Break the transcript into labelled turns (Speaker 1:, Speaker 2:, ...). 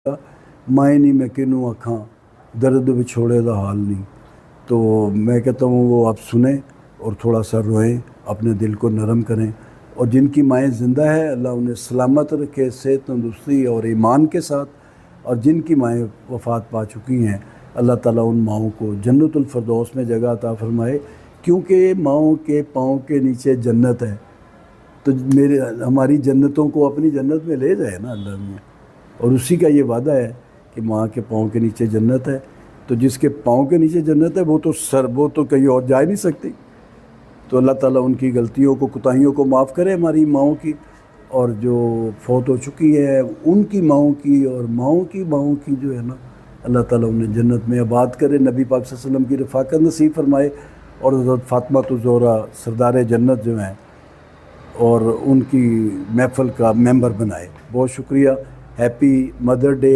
Speaker 1: مائیں نہیں میں کنوں آکھاں درد بچھوڑے دا حال نہیں. تو میں کہتا ہوں وہ آپ سنیں اور تھوڑا سا روئیں، اپنے دل کو نرم کریں، اور جن کی مائیں زندہ ہے اللہ انہیں سلامت رکھے، صحت تندرستی اور ایمان کے ساتھ، اور جن کی مائیں وفات پا چکی ہیں اللہ تعالیٰ ان ماؤں کو جنت الفردوس میں جگہ عطا فرمائے، کیونکہ ماؤں کے پاؤں کے نیچے جنت ہے. تو ہماری جنتوں کو اپنی جنت میں لے جائے نا اللہ میاں، اور اسی کا یہ وعدہ ہے کہ ماں کے پاؤں کے نیچے جنت ہے. تو جس کے پاؤں کے نیچے جنت ہے وہ تو کہیں اور جا ہی نہیں سکتی. تو اللہ تعالیٰ ان کی غلطیوں کو، کوتاہیوں کو معاف کرے ہماری ماؤں کی، اور جو فوت ہو چکی ہے ان کی ماؤں کی اور ماؤں کی جو ہے نا اللہ تعالیٰ انہیں جنت میں آباد کرے، نبی پاک صلی اللہ علیہ وسلم کی رفاقت نصیب فرمائے، اور حضرت فاطمہ الزہرا سردار جنت جو ہیں اور ان کی محفل کا ممبر بنائے. بہت شکریہ. Happy mother day.